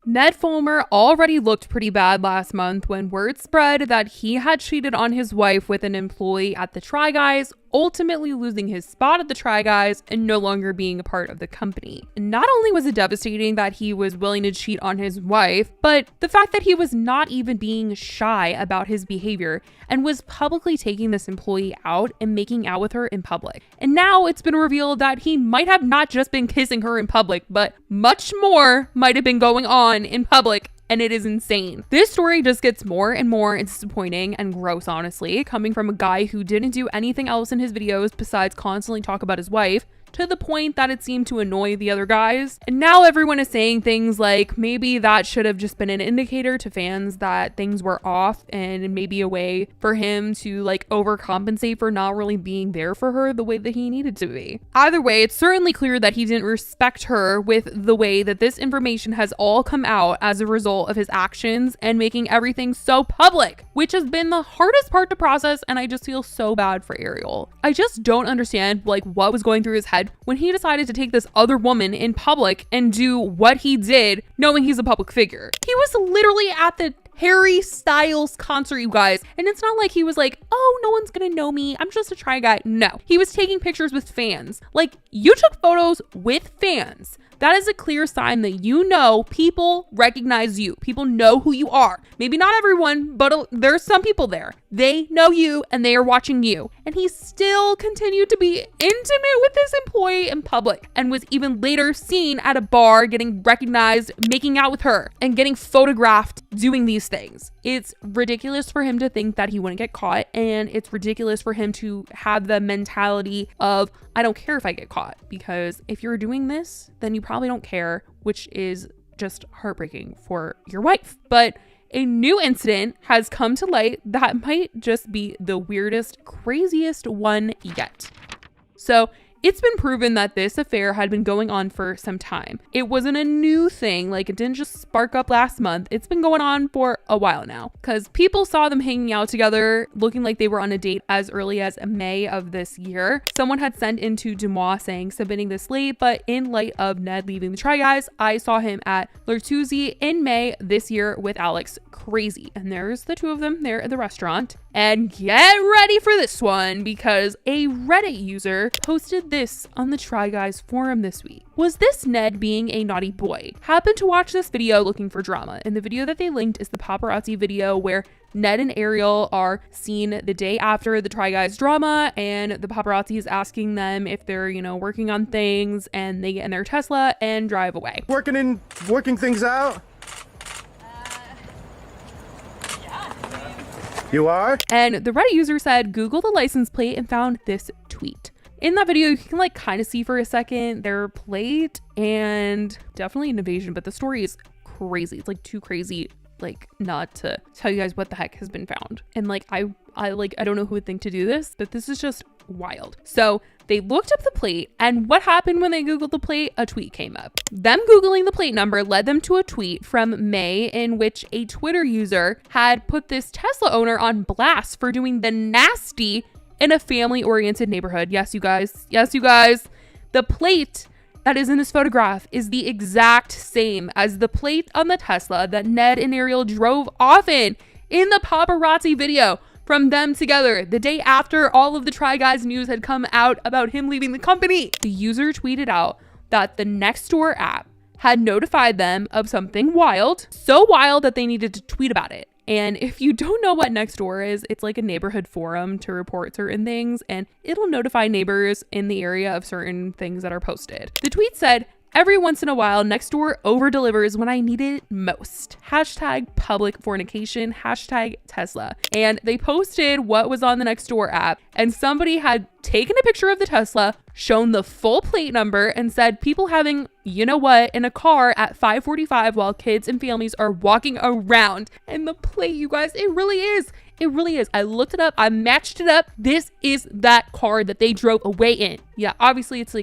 Ned Fulmer already looked pretty bad last month when word spread that he had cheated on his wife with an employee at the Try Guys, ultimately losing his spot at the Try Guys and no longer being a part of the company. And not only was it devastating that he was willing to cheat on his wife, but the fact that he was not even being shy about his behavior and was publicly taking this employee out and making out with her in public. And now it's been revealed that he might have not just been kissing her in public, but much more might have been going on in public. And it is insane. This story just gets more and more disappointing and gross, honestly, coming from a guy who didn't do anything else in his videos besides constantly talk about his wife, to the point that it seemed to annoy the other guys. And now everyone is saying things like maybe that should have just been an indicator to fans that things were off, and maybe a way for him to like overcompensate for not really being there for her the way that he needed to be. Either way, it's certainly clear that he didn't respect her with the way that this information has all come out as a result of his actions and making everything so public, which has been the hardest part to process. And I just feel so bad for Ariel. I just don't understand like what was going through his head when he decided to take this other woman in public and do what he did, knowing he's a public figure. He was literally at the Harry Styles concert, you guys. And it's not like he was like, oh, no one's gonna know me, I'm just a Try Guy. No, he was taking pictures with fans. Like, you took photos with fans. That is a clear sign that you know people recognize you. People know who you are. Maybe not everyone, but there's some people there. They know you and they are watching you. And he still continued to be intimate with this employee in public and was even later seen at a bar getting recognized, making out with her and getting photographed doing these things. It's ridiculous for him to think that he wouldn't get caught, and it's ridiculous for him to have the mentality of, I don't care if I get caught, because if you're doing this, then you probably don't care, which is just heartbreaking for your wife. But a new incident has come to light that might just be the weirdest, craziest one yet. So it's been proven that this affair had been going on for some time. It wasn't a new thing, like it didn't just spark up last month. It's been going on for a while now because people saw them hanging out together, looking like they were on a date as early as May of this year. Someone had sent into Dumois saying, submitting this late, but in light of Ned leaving the Try Guys, I saw him at L'Artusi in May this year with Alex. Crazy. And there's the two of them there at the restaurant. And get ready for this one, because a Reddit user posted this on the Try Guys forum this week. Was this Ned being a naughty boy? Happened to watch this video looking for drama, and the video that they linked is the paparazzi video where Ned and Ariel are seen the day after the Try Guys drama, and the paparazzi is asking them if they're, working on things, and they get in their Tesla and drive away. Working things out? You are? And the Reddit user said, Google the license plate and found this tweet. In that video, you can kind of see for a second their plate, and definitely an invasion, but the story is crazy. It's too crazy not to tell you guys what the heck has been found. And I don't know who would think to do this, but this is just wild. So they looked up the plate, and what happened when they Googled the plate? A tweet came up. Them Googling the plate number led them to a tweet from May in which a Twitter user had put this Tesla owner on blast for doing the nasty in a family-oriented neighborhood. Yes, you guys. Yes, you guys. The plate that is in this photograph is the exact same as the plate on the Tesla that Ned and Ariel drove off in the paparazzi video from them together the day after all of the Try Guys news had come out about him leaving the company. The user tweeted out that the Nextdoor app had notified them of something wild, so wild that they needed to tweet about it. And if you don't know what Nextdoor is, it's like a neighborhood forum to report certain things, and it'll notify neighbors in the area of certain things that are posted. The tweet said, every once in a while, Nextdoor over-delivers when I need it most. Hashtag public fornication, hashtag Tesla. And they posted what was on the Nextdoor app, and somebody had taken a picture of the Tesla, shown the full plate number, and said people having, in a car at 5:45 while kids and families are walking around. And the plate, you guys, it really is. It really is. I looked it up. I matched it up. This is that car that they drove away in. Yeah, obviously it's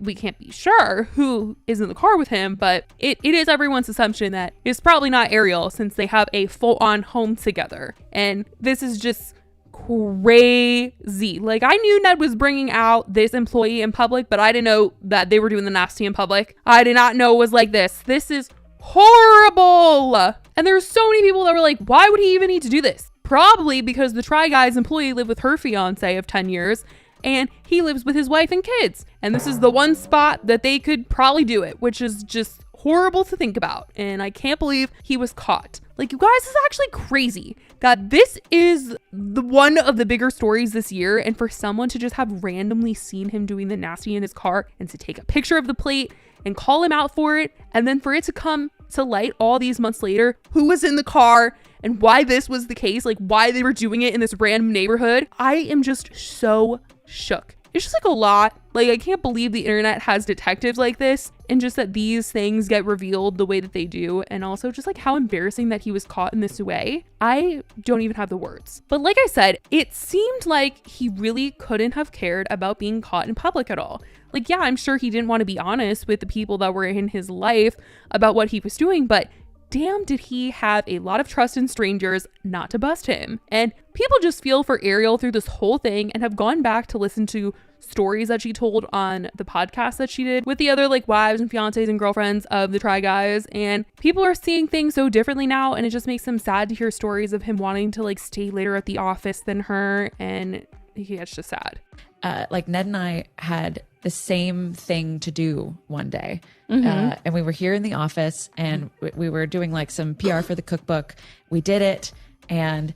we can't be sure who is in the car with him, but it is everyone's assumption that it's probably not Ariel, since they have a full-on home together. And this is just crazy. I knew Ned was bringing out this employee in public, but I didn't know that they were doing the nasty in public. I did not know it was like this. This is horrible. And there's so many people that were like, why would he even need to do this? Probably because the Try Guys employee lived with her fiance of 10 years and he lives with his wife and kids. And this is the one spot that they could probably do it, which is just horrible to think about. And I can't believe he was caught. Like, you guys, it's actually crazy that this is the one of the bigger stories this year. And for someone to just have randomly seen him doing the nasty in his car and to take a picture of the plate and call him out for it, and then for it to come to light all these months later, who was in the car and why this was the case, like why they were doing it in this random neighborhood. I am just so shook. It's just like a lot. Like, I can't believe the internet has detectives like this, and just that these things get revealed the way that they do, and also just like how embarrassing that he was caught in this way. I don't even have the words. But like I said, it seemed like he really couldn't have cared about being caught in public at all. Like, yeah, I'm sure he didn't want to be honest with the people that were in his life about what he was doing, but damn, did he have a lot of trust in strangers not to bust him. And people just feel for Ariel through this whole thing and have gone back to listen to stories that she told on the podcast that she did with the other like wives and fiancés and girlfriends of the Try Guys. And people are seeing things so differently now, and it just makes them sad to hear stories of him wanting to like stay later at the office than her. And it's just sad. Like Ned and I had the same thing to do one day. And we were here in the office and we were doing like some PR for the cookbook. We did it. And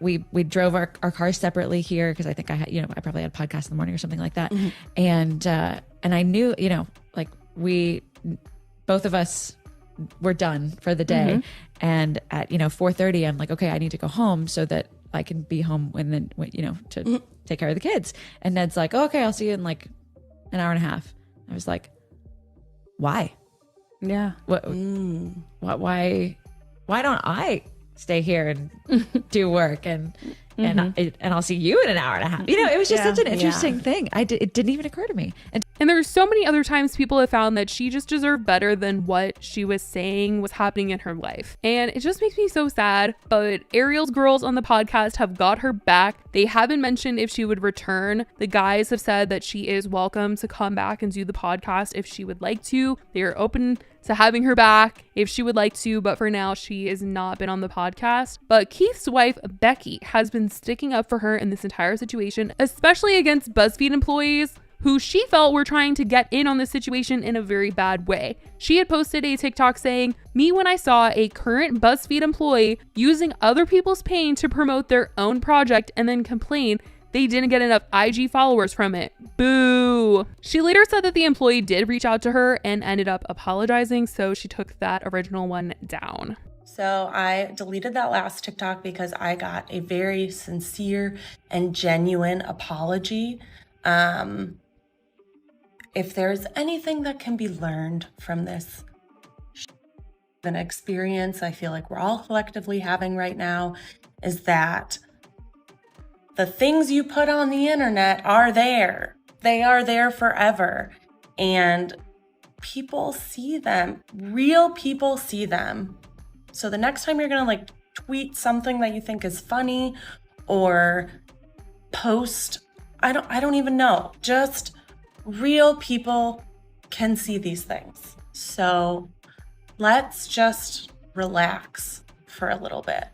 we drove our cars separately here because I think I had, I probably had a podcast in the morning or something like that. And I knew, like both of us were done for the day. And at, 4:30, I'm like, okay, I need to go home so that I can be home to take care of the kids. And Ned's like, oh, okay, I'll see you in like an hour and a half. I was like, why? Yeah. Why don't I stay here and do work and I'll see you in an hour and a half. It was just such an interesting thing. It didn't even occur to me. And there's so many other times people have found that she just deserved better than what she was saying was happening in her life. And it just makes me so sad. But Ariel's girls on the podcast have got her back. They haven't mentioned if she would return. The guys have said that she is welcome to come back and do the podcast if she would like to. They are open to having her back if she would like to, but for now she has not been on the podcast. But Keith's wife Becky has been sticking up for her in this entire situation, especially against BuzzFeed employees who she felt were trying to get in on this situation in a very bad way. She had posted a TikTok saying, "Me when I saw a current BuzzFeed employee using other people's pain to promote their own project and then complain they didn't get enough IG followers from it. Boo." She later said that the employee did reach out to her and ended up apologizing, so she took that original one down. So I deleted that last TikTok because I got a very sincere and genuine apology. If there's anything that can be learned from this an experience I feel like we're all collectively having right now, is that the things you put on the internet are there. They are there forever. And people see them. Real people see them. So the next time you're going to like tweet something that you think is funny or post, I don't even know. Just real people can see these things. So let's just relax for a little bit.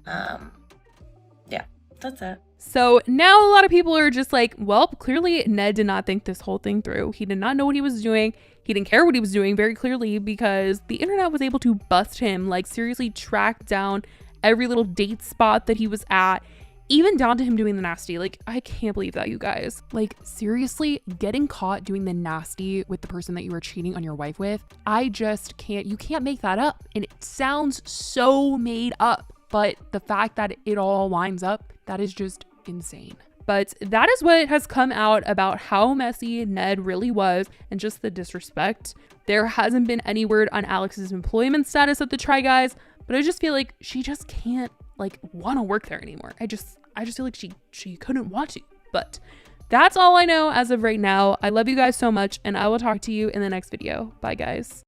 Yeah, that's it. So now a lot of people are just like, well, clearly Ned did not think this whole thing through. He did not know what he was doing. He didn't care what he was doing very clearly because the internet was able to bust him, like seriously track down every little date spot that he was at, even down to him doing the nasty. Like, I can't believe that, you guys. Like, seriously, getting caught doing the nasty with the person that you were cheating on your wife with, I just can't, you can't make that up. And it sounds so made up, but the fact that it all lines up, that is just insane. But that is what has come out about how messy Ned really was and just the disrespect. There hasn't been any word on Alex's employment status at the Try Guys, but I just feel like she just can't like want to work there anymore. I just feel like she couldn't want to. But that's all I know as of right now. I love you guys so much, and I will talk to you in the next video. Bye, guys.